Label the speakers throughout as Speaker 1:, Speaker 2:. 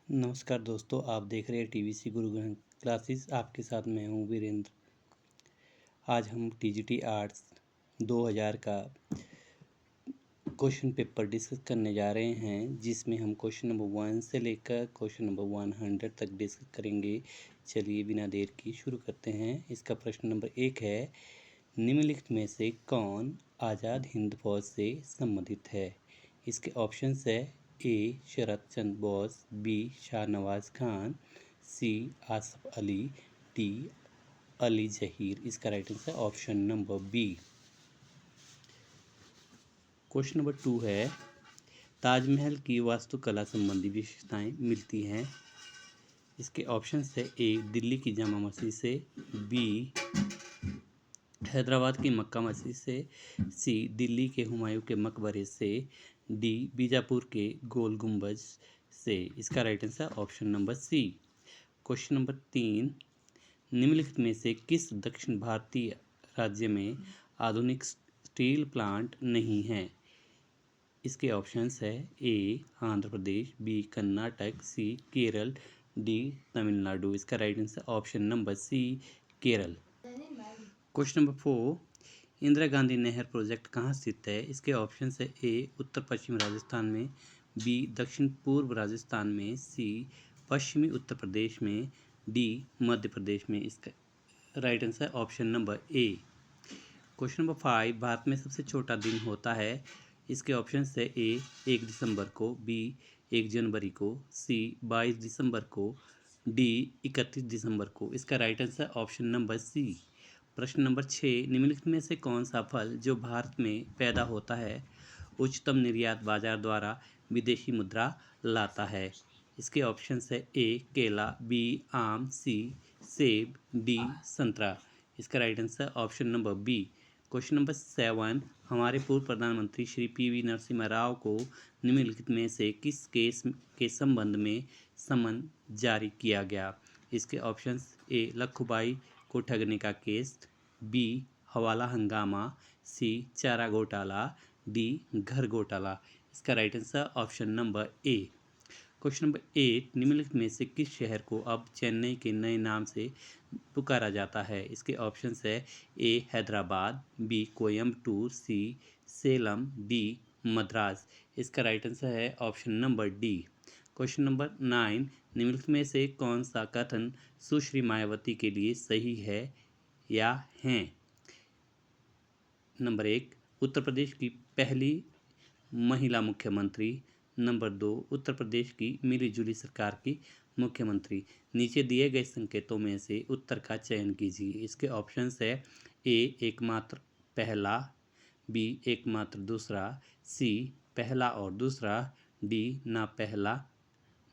Speaker 1: नमस्कार दोस्तों, आप देख रहे हैं टीवीसी गुरु ग्रंथ क्लासेस। आपके साथ मैं हूं वीरेंद्र। आज हम टीजीटी आर्ट्स 2000 का क्वेश्चन पेपर डिस्कस करने जा रहे हैं, जिसमें हम क्वेश्चन नंबर 1 से लेकर क्वेश्चन नंबर 100 तक डिस्कस करेंगे। चलिए बिना देर की शुरू करते हैं। इसका प्रश्न नंबर 1 है, निम्नलिखित में से कौन आज़ाद हिंद फौज से संबंधित है? इसके ऑप्शंस है A Sharat Chandra Bose, B Shahnawaz Khan, C Asaf Ali, D Ali Zaheer. इसका right answer option number B. Question number 2 है, ताजमहल की वास्तुकला संबंधी विशेषताएं मिलती हैं। इसके ऑप्शंस है ए दिल्ली की जामा मस्जिद से, बी हैदराबाद की मक्का मस्जिद से, सी दिल्ली के हुमायूं के मकबरे से, डी बीजापुर के गोल गुंबज से। इसका right answer option number C. Question number 3, निम्नलिखित में से किस दक्षिण भारतीय राज्य में आधुनिक स्टील प्लांट नहीं है? इसके ऑप्शंस है A Andhra Pradesh, B Karnataka, C Kerala, D Tamil Nadu. इसका right answer option number C Kerala. Question number 4, Indira Gandhi नहर प्रोजेक्ट कहाँ स्थित है? इसके ऑप्शंस है ए उत्तर पश्चिम राजस्थान में, बी दक्षिण पूर्व राजस्थान में, सी पश्चिमी उत्तर प्रदेश में, डी मध्य प्रदेश में। इसका right answer option number A. Question number 5, Bharat में सबसे छोटा दिन होता है। इसके ऑप्शंस है ए 1 दिसंबर को, बी 1 जनवरी को, सी 22 दिसंबर को, डी 31 दिसंबर को। इसका right answer option number C. प्रश्न नंबर 6, निम्नलिखित में से कौन सा फल जो भारत में पैदा होता है उच्चतम निर्यात बाजार द्वारा विदेशी मुद्रा लाता है? इसके ऑप्शंस है ए केला, बी आम, सी सेब, डी संतरा। इसका right answer option number B. Question number 7, हमारे पूर्व प्रधानमंत्री श्री पी.वी. नरसिम्हा राव को निम्नलिखित में से किस केस के संबंध में समन जारी किया गया? इसके ऑप्शंस ए लखूबाई को ठगने का केस, बी हवाला हंगामा, सी चारा घोटाला, डी घर घोटाला। इसका right answer option number A. Question number 8, निम्नलिखित में से किस शहर को अब चेन्नई के नए नाम से पुकारा जाता है? इसके ऑप्शंस है ए हैदराबाद, बी कोयम्बटूर, सी सेलम, डी मद्रास। इसका राइट आंसर है option number D. Question number 9, निम्नलिखित में से कौन सा कथन सुश्री मायावती के लिए सही है या हैं? नंबर 1, उत्तर प्रदेश की पहली महिला मुख्यमंत्री। नंबर 2, उत्तर प्रदेश की मिलीजुली सरकार की मुख्यमंत्री। नीचे दिए गए संकेतों में से उत्तर का चयन कीजिए। इसके ऑप्शंस है ए एकमात्र पहला, बी एकमात्र दूसरा, सी पहला और दूसरा, डी ना पहला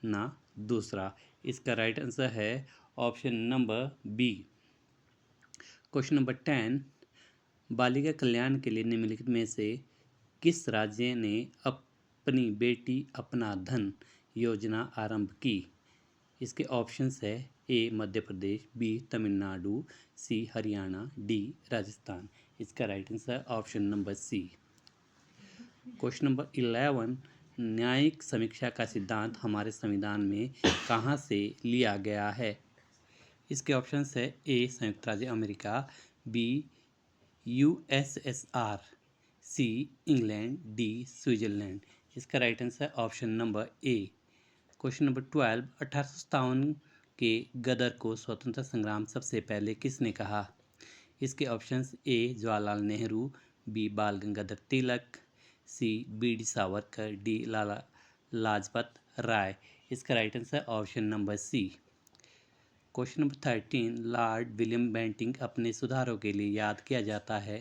Speaker 1: ना दूसरा। इसका राइट आंसर है option number B. Question number 10, बालिका कल्याण के लिए निम्नलिखित में से किस राज्य ने अपनी बेटी अपना धन योजना आरंभ की? इसके ऑप्शंस है A Madhya Pradesh, B Tamil Nadu, C Haryana, D Rajasthan. इसका right answer option number C. Question number 11, न्यायिक समीक्षा का सिद्धांत हमारे संविधान में कहाँ से लिया गया है? इसके ऑप्शंस है ए संयुक्त राज्य America, B USSR, C England, D Switzerland. इसका right answer option number A. Question number 12, 1857 के गदर को स्वतंत्रता संग्राम सबसे पहले किसने कहा? इसके options A Jawaharlal Nehru, B Bal Gangadhar Tilak, C B D Savarkar, D Lala Lajpat Rai. इसका right answer option number C. Question number 13, Lord William Bentinck अपने सुधारों के लिए याद किया जाता है।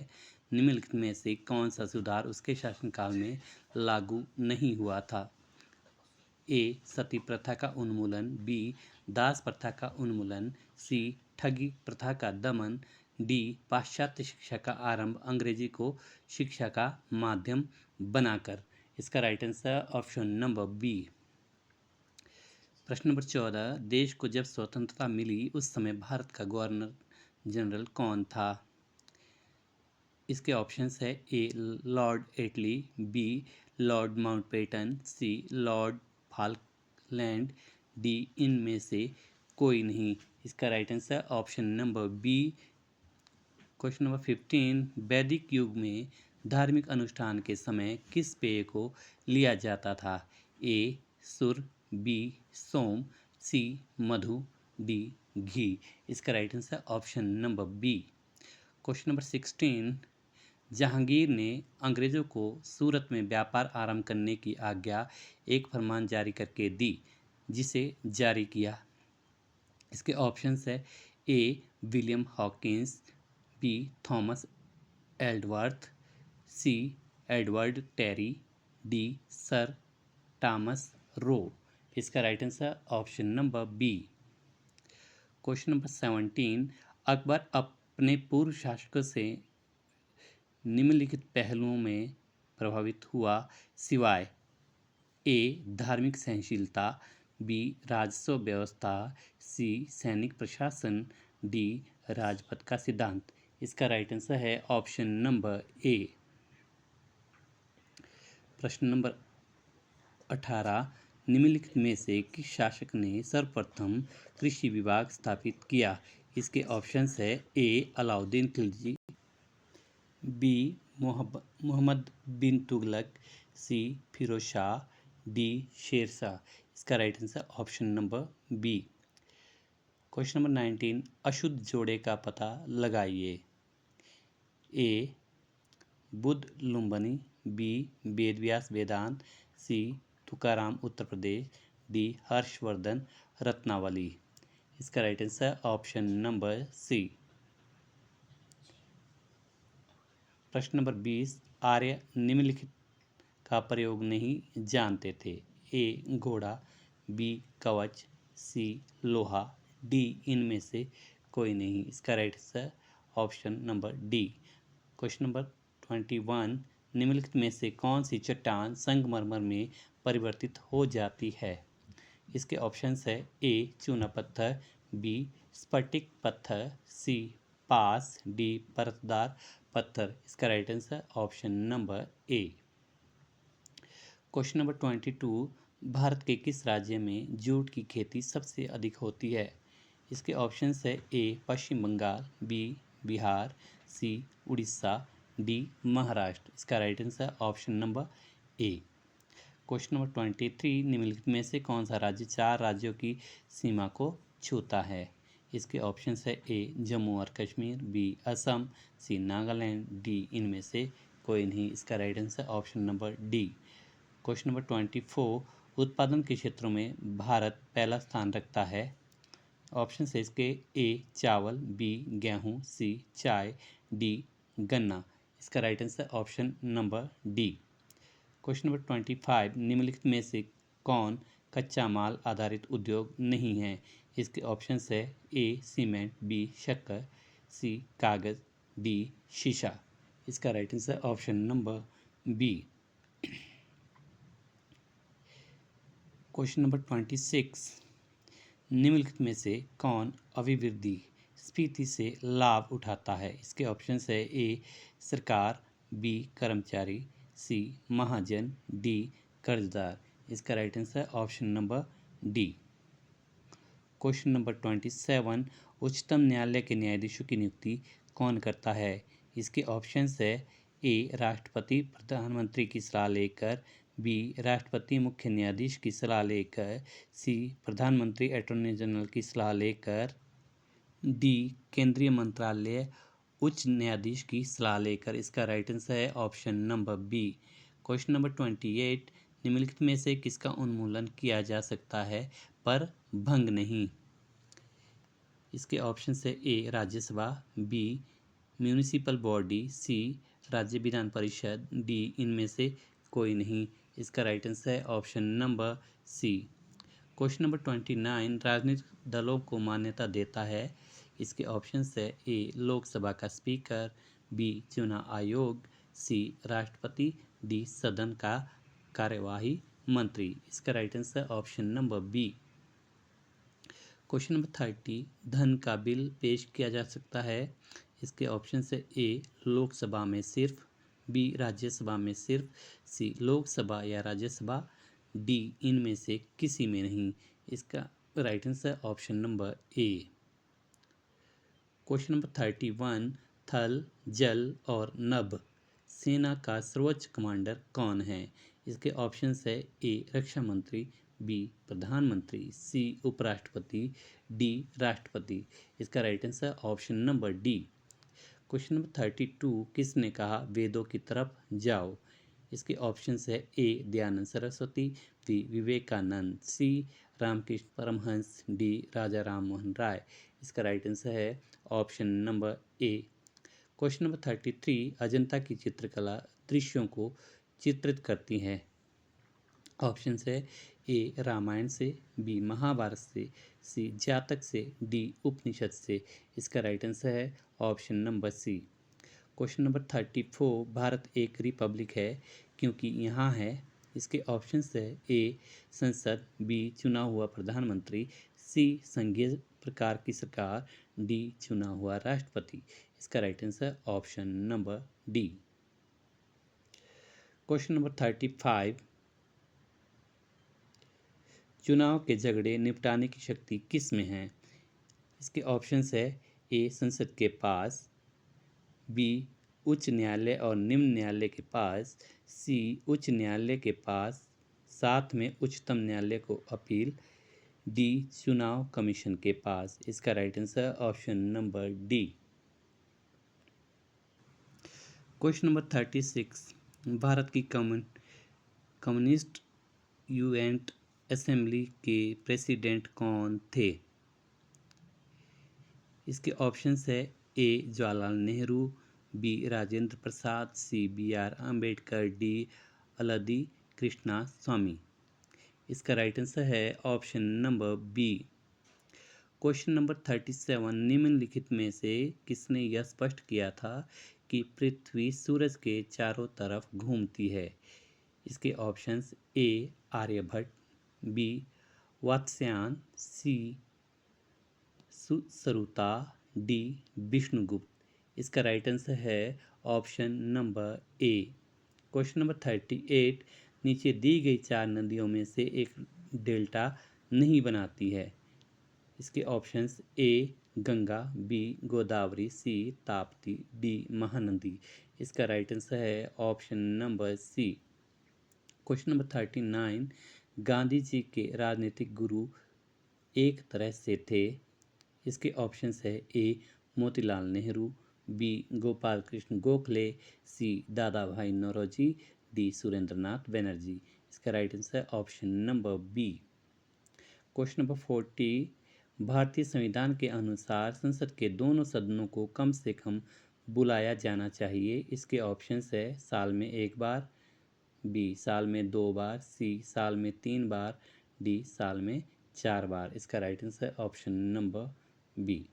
Speaker 1: निम्नलिखित में से कौन सा सुधार उसके शासनकाल में लागू नहीं हुआ था? ए सती प्रथा का उन्मूलन, बी दास प्रथा का उन्मूलन, सी ठगी प्रथा का दमन, डी पाश्चात्य शिक्षा का आरंभ अंग्रेजी को शिक्षा का माध्यम बनाकर। इसका right answer option number B. प्रश्न नंबर 14, देश को जब स्वतंत्रता मिली उस समय भारत का गवर्नर जनरल कौन था? इसके ऑप्शंस है A Lord Attlee, B Lord Mountbatten, C Lord Falkland, D इनमें से कोई नहीं। इसका right answer option number B. Question number 15, वैदिक युग में धार्मिक अनुष्ठान के समय किस पेय को लिया जाता था? ए सुर, बी सोम, सी मधु, डी घी। इसका right answer option number B. Question number 16, Jahangir ने अंग्रेजों को सूरत में व्यापार आरंभ करने की आज्ञा एक फरमान जारी करके दी, जिसे जारी किया। इसके ऑप्शंस है A William Hawkins, B Thomas Aldworth, C Edward Terry, D sir Thomas Roe. इसका right answer option number B. Question number 17, Akbar अपने पूर्व शासकों से निम्नलिखित पहलुओं में प्रभावित हुआ सिवाय ए धार्मिक सहनशीलता, बी राजस्व व्यवस्था, सी सैनिक प्रशासन, डी राजपथ का सिद्धांत। इसका राइट आंसर है ऑप्शन नंबर ए। प्रश्न नंबर 18, निम्नलिखित में से किस शासक ने सर्वप्रथम कृषि विभाग स्थापित किया? इसके ऑप्शंस है A Alauddin Khilji, B Muhammad bin Tughlaq, C Firoz Shah, D Sher Shah. इसका right answer option number B. Question number 19, अशुद्ध जोड़े का पता लगाइए। A Buddha Lumbini, B Vedvyas Vedanta, C Tukaram Uttar Pradesh, D Harshavardhana Ratnavali. इसका right answer option number C. प्रश्न नंबर 20, आर्य निम्नलिखित का प्रयोग नहीं जानते थे? ए घोड़ा, बी कवच, सी लोहा, डी इनमें से कोई नहीं। इसका right answer option number D. Question number 21, निम्नलिखित में से कौन सी चट्टान संगमरमर में परिवर्तित हो जाती है? इसके ऑप्शंस है ए चूना पत्थर, बी स्फटिक पत्थर, सी पास, डी परतदार पत्थर। इसका right answer option number A. Question number 22, Bharat के किस राज्य में जूट की खेती सबसे अधिक होती है? इसके ऑप्शंस है ए पश्चिम बंगाल, बी बिहार, सी उड़ीसा, डी महाराष्ट्र। इसका right answer option number A. Question number 23, निम्नलिखित में से कौन सा राज्य 4 राज्यों की सीमा को छूता है? इसके ऑप्शंस है ए जम्मू और कश्मीर, बी असम, सी नागालैंड, डी इनमें से कोई नहीं। इसका right answer option number D. Question number 24, उत्पादन के क्षेत्रों में भारत पहला स्थान रखता है। ऑप्शन है इसके ए चावल, बी गेहूं, सी चाय, डी गन्ना। इसका right answer option number D. Question number 25, निम्नलिखित में से कौन कच्चा माल आधारित उद्योग नहीं है? इसके ऑप्शंस है ए सीमेंट, बी शक्कर, सी कागज, डी शीशा। इसका right answer option number B. Question number 26, निम्नलिखित में से कौन अभिवृद्धि स्फीति से लाभ उठाता है? इसके ऑप्शंस है ए सरकार, बी कर्मचारी, सी महाजन, डी कर्जदार। इसका right answer option number D. Question number 27, उच्चतम न्यायालय के न्यायाधीशों की नियुक्ति कौन करता है? इसके ऑप्शंस है ए राष्ट्रपति प्रधानमंत्री की सलाह लेकर, बी राष्ट्रपति मुख्य न्यायाधीश की सलाह लेकर, सी प्रधानमंत्री अटॉर्नी जनरल की सलाह लेकर, डी केंद्रीय मंत्रालय उच्च न्यायाधीश की सलाह लेकर। इसका राइट आंसर है option number B. Question number 28, निम्नलिखित में से किसका उन्मूलन किया जा सकता है पर भंग नहीं? इसके ऑप्शन है A Rajya Sabha, B municipal body, C राज्य विधान परिषद, डी इनमें से कोई नहीं। इसका राइट आंसर है option number C. Question number 29, राजनीतिक दलों को मान्यता देता है। इसके ऑप्शंस है ए लोकसभा का स्पीकर, बी चुनाव आयोग, सी राष्ट्रपति, डी सदन का कार्यवाही मंत्री। इसका right answer option number B. Question number 30, धन का बिल पेश किया जा सकता है। इसके ऑप्शन है ए लोकसभा में सिर्फ, बी राज्यसभा में सिर्फ, सी लोकसभा या राज्यसभा, डी इनमें से किसी में नहीं। इसका right answer option number A. Question number 31, थल, जल और नभ सेना का सर्वोच्च कमांडर कौन है? इसके ऑप्शंस है ए रक्षा मंत्री, बी प्रधानमंत्री, सी उपराष्ट्रपति, डी राष्ट्रपति। इसका right answer option number D. Question number 32, किसने कहा वेदों की तरफ जाओ? इसके ऑप्शंस है ए दयानंद सरस्वती, बी विवेकानंद, सी रामकृष्ण परमहंस, डी राजा राम मोहन राय। इसका राइट आंसर है option number A. Question number 33, Ajanta की चित्रकला दृश्यों को चित्रित करती है। ऑप्शंस है ए रामायण से, बी महाभारत से, सी जातक से, डी उपनिषद से। इसका राइट आंसर है option number C. Question number 34, Bharat एक रिपब्लिक है क्योंकि यहाँ है। इसके ऑप्शंस है ए संसद, बी चुना हुआ प्रधानमंत्री, सी संघीय प्रकार की सरकार, डी चुना हुआ राष्ट्रपति। इसका right answer option number D. Question number 35, चुनाव के झगड़े निपटाने की शक्ति किस में है? इसके ऑप्शंस है ए संसद के पास, बी उच्च न्यायालय और निम्न न्यायालय के पास, सी उच्च न्यायालय के पास साथ में उच्चतम न्यायालय को अपील, डी चुनाव कमीशन के पास। इसका right answer option number D. Question number 36, Bharat की कम्युनिस्ट यूएंट असेंबली के प्रेसिडेंट कौन थे? इसके ऑप्शंस है A Jawaharlal Nehru, B Rajendra Prasad, C B R Ambedkar, D Alladi Krishna Swami. इसका राइट आंसर है option number B. Question number 37, निम्नलिखित में से किसने यह स्पष्ट किया था कि पृथ्वी सूरज के चारों तरफ घूमती है? इसके options A Aryabhata, B Vatsyayana, C Sushruta, D Vishnugupta. इसका राइट आंसर है option number A. Question number 38, नीचे दी गई चार नदियों में से एक डेल्टा नहीं बनाती है। इसके options A Ganga, B Godavari, C Tapti, D Mahanadi. इसका राइट आंसर है option number C. Question number 39, Gandhi ji के राजनीतिक गुरु एक तरह से थे। इसके ऑप्शंस है A Motilal Nehru, B Gopal Krishna Gokhale, C Dadabhai Naoroji, D Surendranath Banerjee. इसका right answer option number B. Question number 40, भारतीय संविधान के अनुसार संसद के दोनों सदनों को कम से कम बुलाया जाना चाहिए। इसके ऑप्शंस है साल में एक बार, बी साल में 2 बार, सी साल में 3 बार, डी साल में 4 बार। इसका right answer option number B.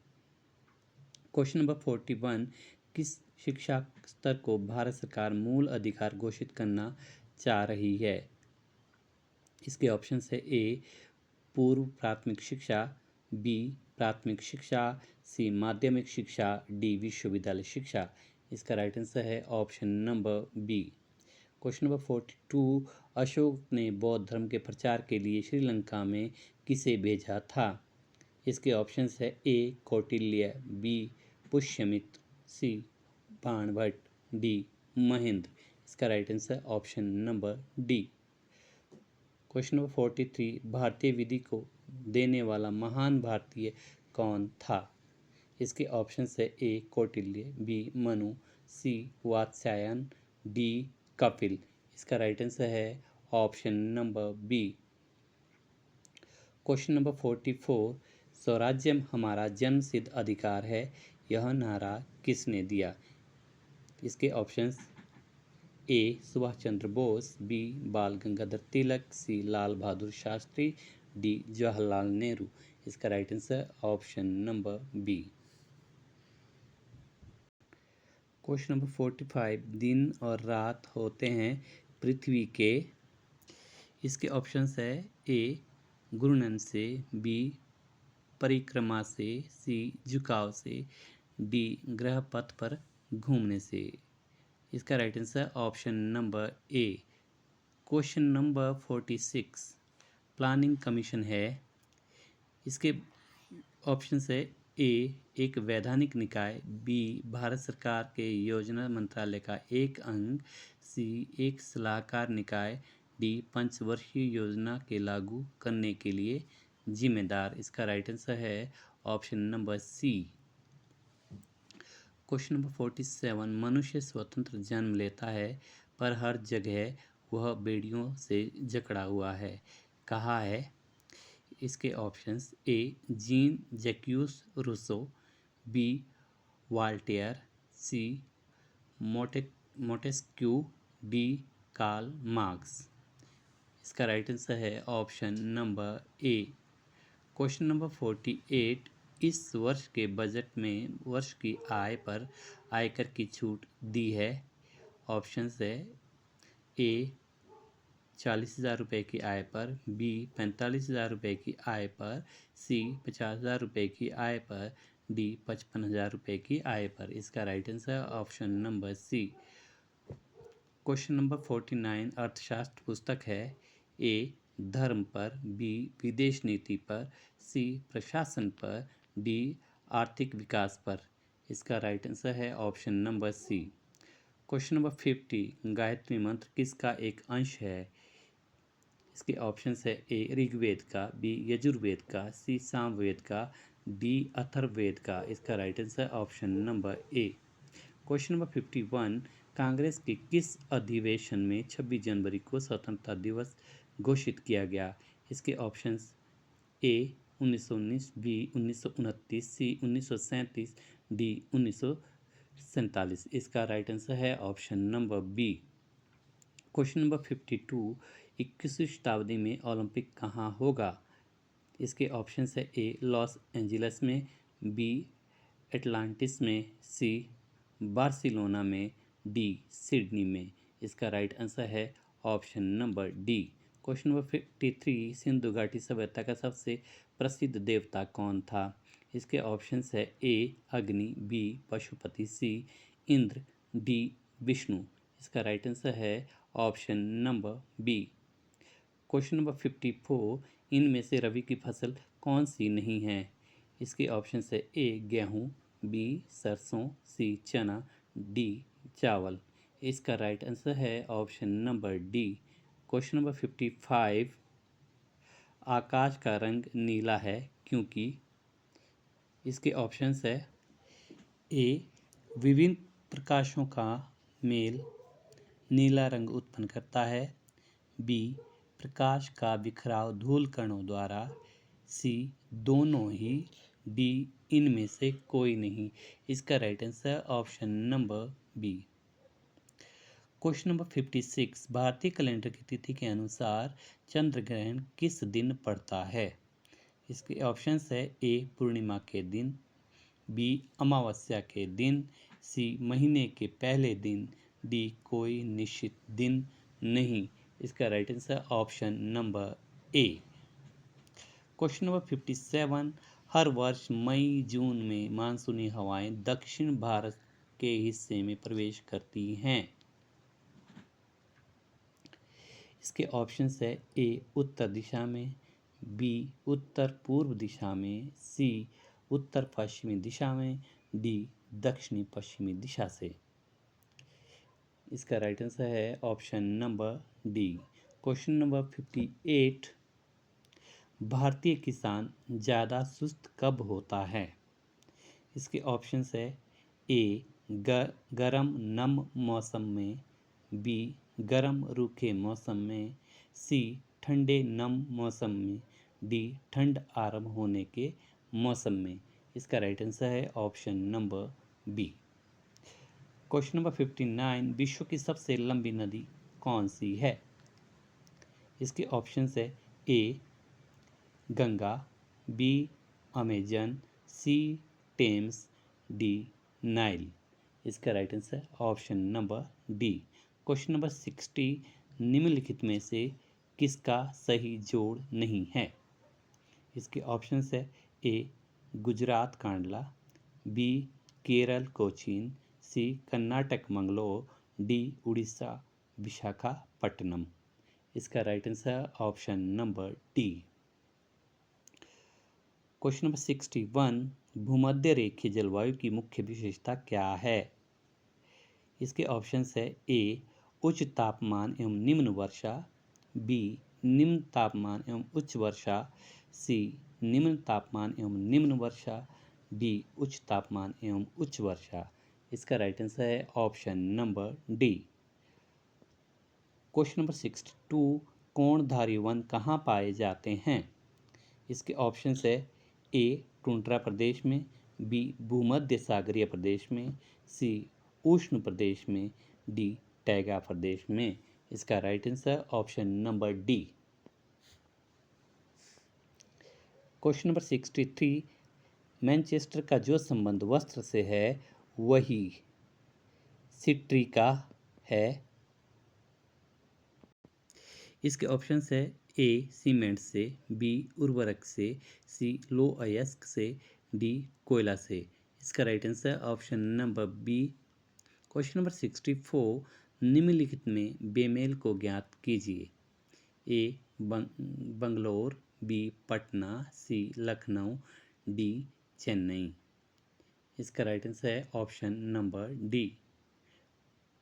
Speaker 1: Question number 41, किस शिक्षा स्तर को भारत सरकार मूल अधिकार घोषित करना चाह रही है? इसके ऑप्शंस है ए पूर्व प्राथमिक शिक्षा, बी प्राथमिक शिक्षा, सी माध्यमिक शिक्षा, डी विश्वविद्यालय शिक्षा। इसका राइट आंसर है option number B. Question number 42, Ashoka ने बौद्ध धर्म के प्रचार के लिए श्रीलंका में किसे भेजा था? इसके ऑप्शंस है A Kautilya, B Pushyamitra, C Banabhatta, D Mahendra. इसका right answer option number D. Question number 43, भारतीय विधि को देने वाला महान भारतीय कौन था? इसके ऑप्शंस है A Kautilya, B Manu, C Vatsyayana, D Kapil. इसका राइट आंसर है option number B. Question number 44, स्वराज्य हमारा जन्मसिद्ध अधिकार है, यह नारा किसने दिया? इसके options A Subhash Chandra Bose, B Bal Gangadhar Tilak, C Lal Bahadur Shastri, D Jawaharlal Nehru. इसका right answer option number B. Question number 45, दिन और रात होते हैं पृथ्वी के। इसके ऑप्शंस है ए घूर्णन से, बी परिक्रमा से, सी झुकाव से, डी ग्रह पथ पर घूमने से। इसका right answer option number A. Question number 46, planning commission है, इसके ऑप्शन है ए एक वैधानिक निकाय, बी भारत सरकार के योजना मंत्रालय का एक अंग, सी एक सलाहकार निकाय, डी पंचवर्षीय योजना के लागू करने के लिए जिम्मेदार। इसका राइट आंसर है option number C. Question number 47, मनुष्य स्वतंत्र जन्म लेता है पर हर जगह वह बेड़ियों से जकड़ा हुआ है, कहा है। इसके options A Jean Jacques Rousseau, B Voltaire, C Montesquieu, D Karl Marx. इसका राइट आंसर है option number A. Question number 48, इस वर्ष के बजट में वर्ष की आय पर आयकर की छूट दी है। ऑप्शंस है ए 40,000 रुपये की आय पर, बी 45,000 रुपये की आय पर, सी 50,000 रुपये की आय पर, डी 55,000 रुपये की आय पर। इसका right answer option number C. Question number 49, Arthashastra पुस्तक है। ए धर्म पर, बी विदेश नीति पर, सी प्रशासन पर, डी आर्थिक विकास पर। इसका राइट आंसर है option number C. Question number 50, Gayatri Mantra किसका एक अंश है। इसके ऑप्शंस है ए ऋग्वेद का, बी यजुर्वेद का, सी सामवेद का, डी अथर्ववेद का। इसका right answer option number A. Question number 51, Congress के किस अधिवेशन में 26 जनवरी को स्वतंत्रता दिवस घोषित किया गया। इसके options A 1919, B 1929, C 1937, D 1947। इसका राइट आंसर है option number B. Question number 52, 21वीं शताब्दी में ओलंपिक कहाँ होगा। इसके ऑप्शंस है ए लॉस एंजिल्स में, बी एटलांटिस में, सी बार्सिलोना में, डी सिडनी में। इसका राइट आंसर है option number D. Question number 53, Sindhu घाटी सभ्यता का सबसे प्रसिद्ध देवता कौन था। इसके ऑप्शंस है A Agni, B Pashupati, C Indra, D Vishnu. इसका राइट आंसर है option number B. Question number 54, इनमें से रबी की फसल कौन सी नहीं है। इसके ऑप्शन है ए गेहूँ, बी सरसों, सी चना, डी चावल। इसका राइट आंसर है option number D. Question number 55, आकाश का रंग नीला है क्योंकि। इसके ऑप्शंस है ए विभिन्न प्रकाशों का मेल नीला रंग उत्पन्न करता है, बी प्रकाश का बिखराव धूल कणों द्वारा, सी दोनों ही, डी इनमें से कोई नहीं। इसका right answer option number B. Question number 56, भारतीय कैलेंडर की तिथि के अनुसार चंद्र ग्रहण किस दिन पड़ता है। इसके ऑप्शंस है ए पूर्णिमा के दिन, बी अमावस्या के दिन, सी महीने के पहले दिन, डी कोई निश्चित दिन नहीं। इसका right answer option number A. Question number 57, हर वर्ष मई जून में मानसूनी हवाएं दक्षिण भारत के हिस्से में प्रवेश करती हैं। इसके ऑप्शंस है ए उत्तर दिशा में, बी उत्तर पूर्व दिशा में, सी उत्तर पश्चिमी दिशा में, डी दक्षिणी पश्चिमी दिशा से। इसका राइट आंसर है option number D. Question number 58, भारतीय किसान ज़्यादा सुस्त कब होता है। इसके ऑप्शंस है ए गरम नम मौसम में, बी गरम रूखे मौसम में, सी ठंडे नम मौसम में, डी ठंड आरंभ होने के मौसम में। इसका राइट आंसर है option number B. Question number 59, विश्व की सबसे लंबी नदी कौन सी है। इसके ऑप्शंस है ए गंगा, बी अमेजन, सी टेम्स, डी नाइल। इसका right answer option number D. Question number 60, निम्नलिखित में से किसका सही जोड़ नहीं है। इसके ऑप्शंस है A Gujarat Kandla, B Kerala Cochin, C Karnataka Mangalore, D Orissa question number 61, भूमध्य रेखीय जलवायु की मुख्य विशेषता क्या है? इसके ऑप्शंस है ए उच्च तापमान एवं निम्न वर्षा, बी निम्न तापमान एवं उच्च वर्षा, सी निम्न तापमान एवं निम्न वर्षा, डी उच्च तापमान एवं उच्च वर्षा। इसका राइट आंसर है option number D. Question number 62, कोणधारी वन कहाँ पाए जाते हैं? इसके ऑप्शंस है ए टुंड्रा प्रदेश में, बी भूमध्य सागरीय प्रदेश में, सी उष्ण प्रदेश में, डी टैगा प्रदेश में। इसका right answer option number D. Question number 63, Manchester का जो संबंध वस्त्र से है वही सिट्री का है। इसके ऑप्शंस है ए सीमेंट से, बी उर्वरक से, सी लो अयस्क से, डी कोयला से। इसका right answer option number B. Question number 64, निम्नलिखित में बेमेल को ज्ञात कीजिए। A Bangalore, B Patna, C Lucknow, D Chennai. इसका राइट आंसर है option number D.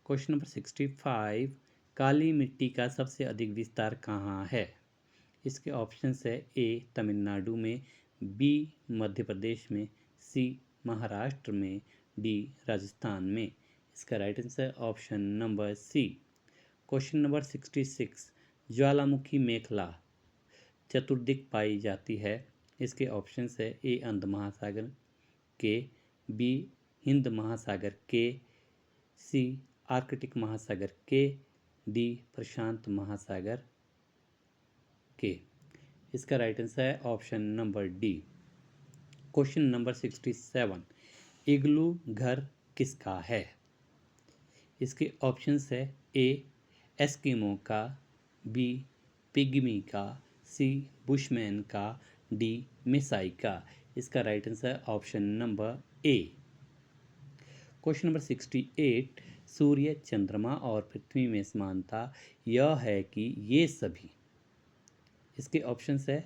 Speaker 1: Question number 65, काली मिट्टी का सबसे अधिक विस्तार कहाँ है? इसके ऑप्शंस है ए तमिलनाडु में, बी मध्य प्रदेश में, सी महाराष्ट्र में, डी राजस्थान में। इसका right answer option number C. Question number 66, ज्वालामुखी मेखला चतुर्दिक पाई जाती है। इसके ऑप्शंस है ए अंध महासागर के, बी हिंद महासागर के, सी आर्कटिक महासागर के, डी प्रशांत महासागर के। इसका राइट आंसर है option number D. Question number 67, इग्लू घर किसका है? इसके ऑप्शंस है ए एस्किमो का, बी पिग्मी का, सी बुशमैन का, डी मिसाई का। इसका right answer option number A. Question number 68, सूर्य चंद्रमा और पृथ्वी में समानता यह है कि ये सभी। इसके ऑप्शंस है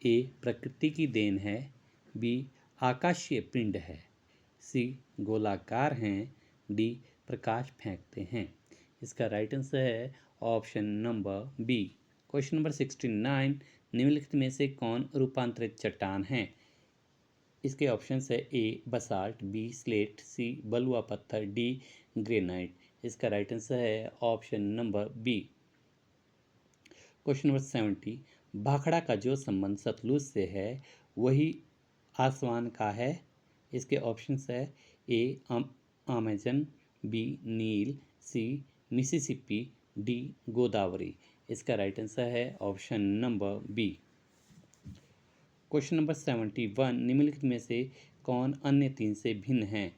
Speaker 1: ए प्रकृति की देन है, बी आकाशीय पिंड है, सी गोलाकार हैं, डी प्रकाश फेंकते हैं। इसका राइट आंसर है option number B. Question number 69, निम्नलिखित में से कौन रूपांतरित चट्टान है? इसके ऑप्शंस है A basalt, B slate, C बलुआ पत्थर, डी ग्रेनाइट। इसका राइट आंसर है option number B. Question number 70, Bhakra का जो संबंध सतलुज से है वही आसवान का है। इसके ऑप्शंस है ए अमेजन, बी नील, सी मिसिसिपी, डी गोदावरी। इसका राइट आंसर है option number B. Question number 71, निम्नलिखित में से कौन अन्य तीन से भिन्न है?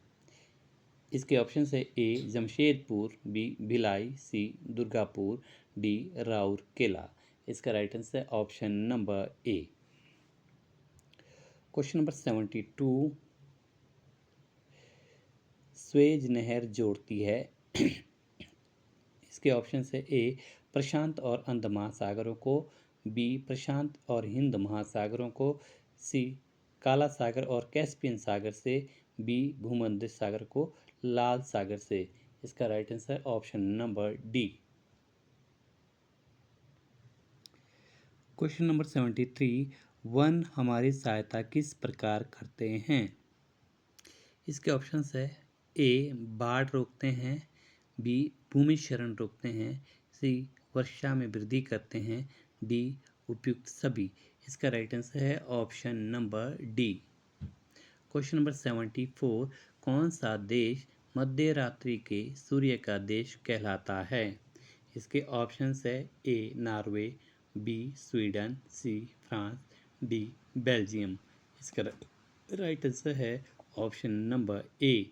Speaker 1: इसके ऑप्शन है ए जमशेदपुर, बी भिलाई, सी दुर्गापुर, डी राउरकेला। इसका right answer option number A. Question number 72, Suez नहर जोड़ती है। इसके ऑप्शन है ए प्रशांत और अंध महासागरों को, बी प्रशांत और हिंद महासागरों को, सी काला सागर और कैस्पियन सागर से, बी भूमध्य सागर को लाल सागर से। इसका right answer option number D. Question number 73, one हमारी सहायता किस प्रकार करते हैं? इसके ऑप्शंस है ए बाढ़ रोकते हैं, बी भूमि क्षरण रोकते हैं, सी वर्षा में वृद्धि करते हैं, डी उपयुक्त सभी। इसका राइट आंसर है option number D. Question number 74, कौन सा देश मध्य रात्रि के सूर्य का देश कहलाता है? इसके ऑप्शंस है A Norway, B Sweden, C France, D Belgium. इसका राइट आंसर है option number A.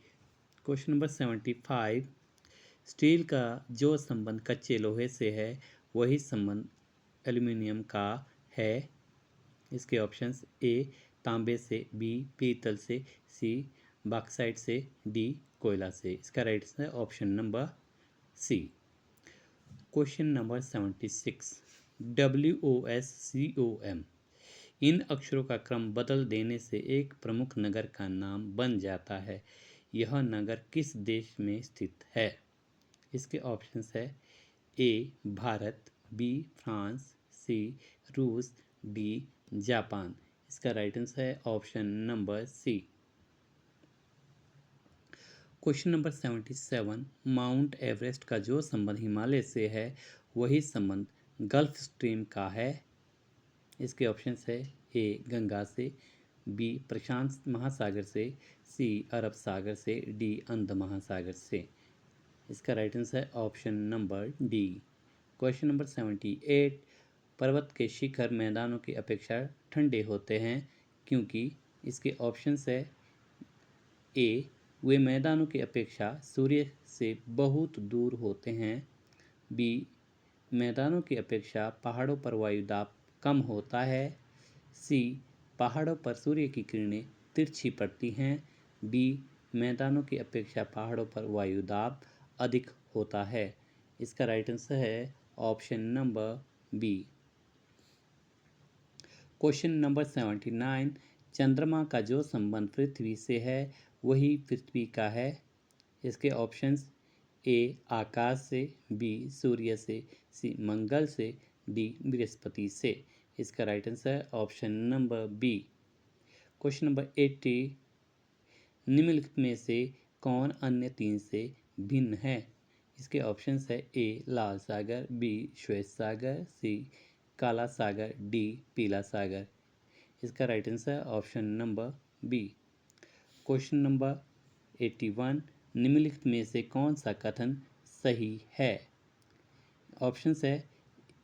Speaker 1: Question number 75, steel का जो संबंध कच्चे लोहे से है वही संबंध एल्युमिनियम का है। इसके ऑप्शंस ए तांबे से, बी पीतल से, सी बॉक्साइट से, डी कोयला से। इसका राइट आंसर है option number C. Question number 76, WOSCOM इन अक्षरों का क्रम बदल देने से एक प्रमुख नगर का नाम बन जाता है। यह नगर किस देश में स्थित है? इसके ऑप्शंस है ए भारत, बी फ्रांस, सी रूस, डी जापान। इसका राइट आंसर है option number C. Question number 77, mount Everest का जो संबंध हिमालय से है वही संबंध गल्फ स्ट्रीम का है। इसके ऑप्शंस है ए गंगा से, बी प्रशांत महासागर से, सी अरब सागर से, डी अंध महासागर से। इसका राइट आंसर है option number D. Question number 78, पर्वत के शिखर मैदानों की अपेक्षा ठंडे होते हैं क्योंकि। इसके ऑप्शंस है ए वे मैदानों की अपेक्षा सूर्य से बहुत दूर होते हैं, बी मैदानों की अपेक्षा पहाड़ों पर वायुदाब कम होता है, सी पहाड़ों पर सूर्य की किरणें तिरछी पड़ती हैं, डी मैदानों की अपेक्षा पहाड़ों पर वायुदाब अधिक होता है। इसका राइट आंसर है option number B. Question number 79, चंद्रमा का जो संबंध पृथ्वी से है वही पृथ्वी का है। इसके ऑप्शंस ए आकाश से, बी सूर्य से, सी मंगल से, डी बृहस्पति से। इसका राइट आंसर है option number B. Question number 80, निम्नलिखित में से कौन अन्य तीन से भिन्न है? इसके ऑप्शंस है ए लाल सागर, बी श्वेत सागर, सी काला सागर, डी पीला सागर। इसका राइट आंसर है option number B. Question number 81, निम्नलिखित में से कौन सा कथन सही है? ऑप्शंस है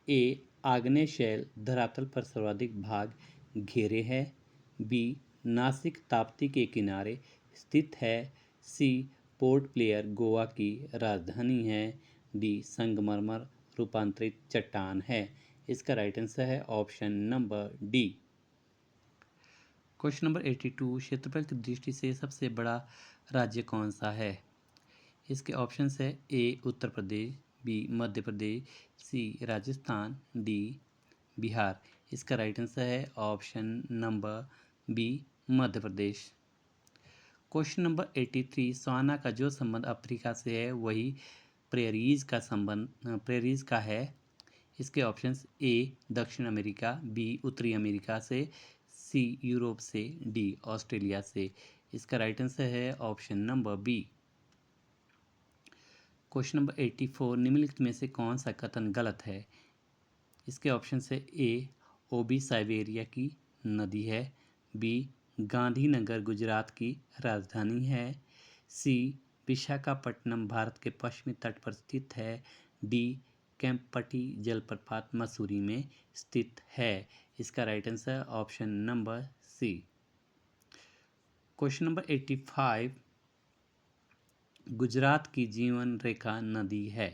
Speaker 1: ए आग्नेय शैल धरातल पर सर्वाधिक भाग घेरे है, बी नासिक ताप्ती के किनारे स्थित है, सी पोर्ट ब्लेयर गोवा की राजधानी है, डी संगमरमर रूपांतरित चट्टान है। इसका राइट आंसर है option number D. Question number 82, क्षेत्रफल की दृष्टि से सबसे बड़ा राज्य कौन सा है? इसके ऑप्शंस है ए उत्तर प्रदेश, बी मध्य प्रदेश, सी राजस्थान, डी बिहार। इसका राइट आंसर है option number B Madhya Pradesh. Question number 83, sauna का जो संबंध अफ्रीका से है वही प्रेरीज का है। इसके ऑप्शंस ए दक्षिण अमेरिका, बी उत्तरी अमेरिका से, सी यूरोप से, डी ऑस्ट्रेलिया से। इसका राइट आंसर है option number B. Question number 84, निम्नलिखित में से कौन सा कथन गलत है? इसके ऑप्शन है ए ओबी साइबेरिया की नदी है, बी गांधीनगर गुजरात की राजधानी है, सी विशाखापट्टनम भारत के पश्चिमी तट पर स्थित है, डी केम्पटी जलप्रपात मसूरी में स्थित है। इसका right answer option number C. Question number 85, Gujarat की जीवन रेखा नदी है।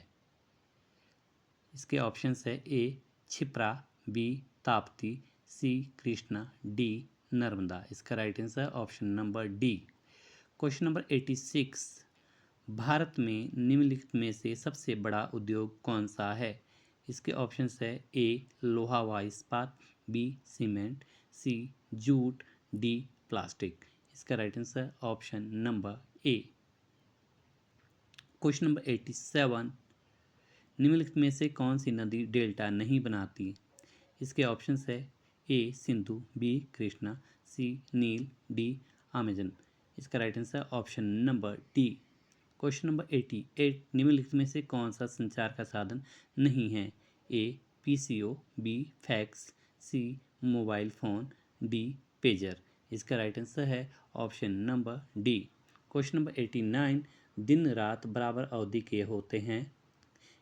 Speaker 1: इसके ऑप्शंस है A Chhipra, B Tapti, C Krishna, D Narmada. इसका right answer option number D. Question number 86, Bharat में निम्नलिखित में से सबसे बड़ा उद्योग कौन सा है? इसके ऑप्शंस है ए लोहा व इस्पात, बी सीमेंट, सी जूट, डी प्लास्टिक। इसका right answer option number A. Question number 87, निम्नलिखित में से कौन सी नदी डेल्टा नहीं बनाती? इसके ऑप्शंस है ए सिंधु, बी कृष्णा, सी नील, डी अमेजन। इसका right answer option number D. Question number 88, निम्नलिखित में से कौन सा संचार का साधन नहीं है? ए पीसीओ, बी फैक्स, सी मोबाइल फ़ोन, डी पेजर। इसका राइट आंसर है option number D. Question number 89, दिन रात बराबर अवधि के होते हैं।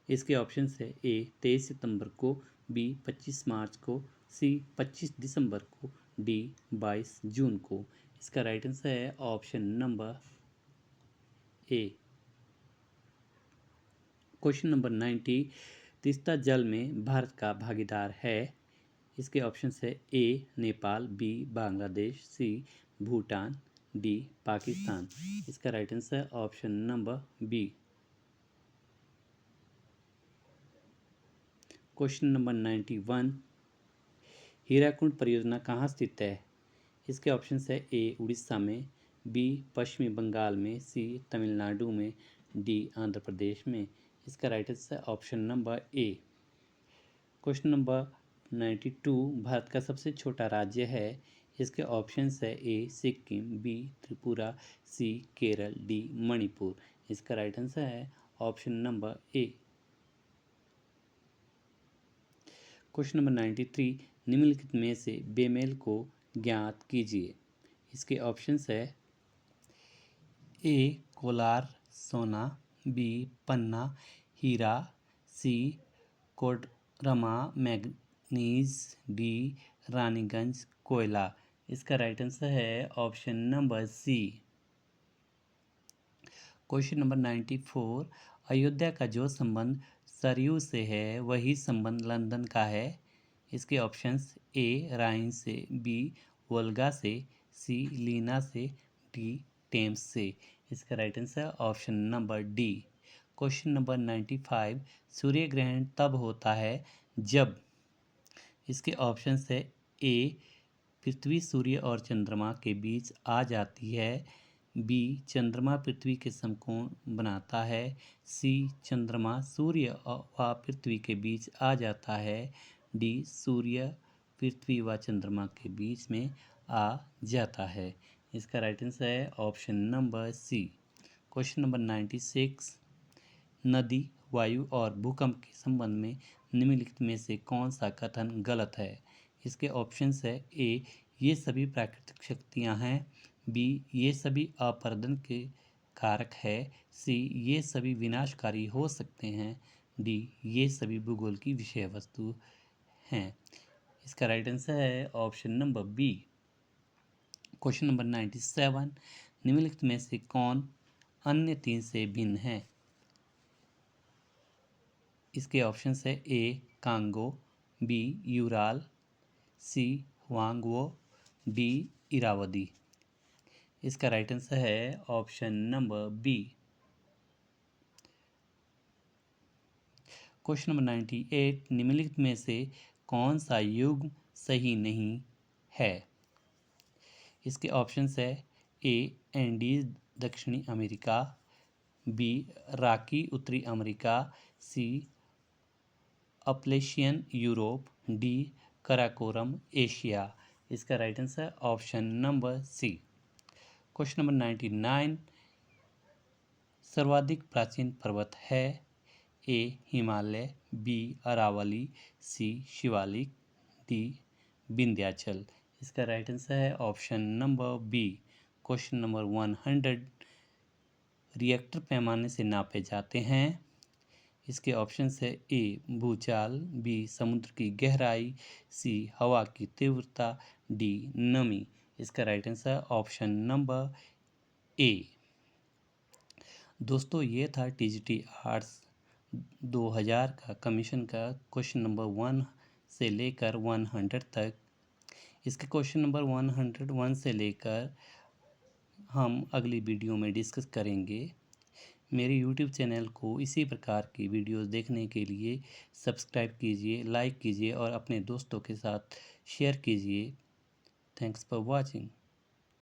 Speaker 1: इसके ऑप्शंस है ए 23 सितंबर को, बी 25 मार्च को, सी 25 दिसंबर को, डी 22 जून को। इसका राइट आंसर है option number A. Question number 90, Teesta जल में भारत का भागीदार है। इसके ऑप्शंस है A Nepal, B Bangladesh, C Bhutan, D Pakistan. इसका right answer option number B. Question number 91, Hirakud परियोजना कहाँ स्थित है? इसके ऑप्शंस है ए उड़ीसा में, बी पश्चिमी बंगाल में, सी तमिलनाडु में, डी आंध्र प्रदेश में। इसका राइट आंसर है option number A. Question number 92, Bharat का सबसे छोटा राज्य है? इसके ऑप्शंस है ए सिक्किम, बी त्रिपुरा, सी केरल, डी मणिपुर। इसका राइट आंसर है option number A. Question number 93, निम्नलिखित में से बेमेल को ज्ञात कीजिए। इसके ऑप्शंस है ए कोलार सोना, बी पन्ना हीरा, C Koderma manganese, D Raniganj कोयला। इसका राइट आंसर है option number C. Question number 94, Ayodhya का जो संबंध सरयू से है वही संबंध लंदन का है? इसके ऑप्शंस ए राइन से, बी वोल्गा से, सी लीना से, डी टेम्स से। इसका right answer option number D. Question number 95, सूर्य ग्रहण तब होता है जब। इसके ऑप्शंस है ए पृथ्वी सूर्य और चंद्रमा के बीच आ जाती है, बी चंद्रमा पृथ्वी के समकोण बनाता है, सी चंद्रमा सूर्य व पृथ्वी के बीच आ जाता है, डी सूर्य पृथ्वी व चंद्रमा के बीच में आ जाता है। इसका राइट आंसर है option number C. Question number 96, नदी, वायु और भूकंप के संबंध में निम्नलिखित में से कौन सा कथन गलत है? इसके ऑप्शंस है ए ये सभी प्राकृतिक शक्तियाँ हैं, बी ये सभी अपरदन के कारक है, सी ये सभी विनाशकारी हो सकते हैं, डी ये सभी भूगोल की विषय वस्तु हैं। इसका राइट आंसर है option number B. Question number 97, निम्नलिखित में से कौन अन्य तीन से भिन्न है? इसके ऑप्शंस है A Congo, B Ural, C हुआंगवो, डी इरावदी। इसका राइट आंसर है option number B. Question number 98, निम्नलिखित में से कौन सा युग्म सही नहीं है? इसके ऑप्शंस है ए एंडीज दक्षिणी अमेरिका, बी रॉकी उत्तरी America, C Appalachian Europe, D Karakoram Asia. इसका right answer option number C. Question number 99, सर्वाधिक प्राचीन पर्वत है? A Himalaya, B Aravali, C Shivalik, D Vindhyachal. इसका राइट आंसर है option number B. Question number 100, Richter पैमाने से नापे जाते हैं? इसके ऑप्शंस है ए भूचाल, बी समुद्र की गहराई, सी हवा की तीव्रता, डी नमी। इसका राइट आंसर ऑप्शन नंबर ए। दोस्तों ये था टीजीटी आर्ट्स 2000 का कमीशन का क्वेश्चन नंबर 1 से लेकर 100 तक। इसके क्वेश्चन नंबर 101 से लेकर हम अगली वीडियो में डिस्कस करेंगे। मेरे यूट्यूब चैनल को इसी प्रकार की वीडियोस देखने के लिए सब्सक्राइब कीजिए, लाइक कीजिए और अपने दोस्तों के साथ शेयर कीजिए। Thanks for watching.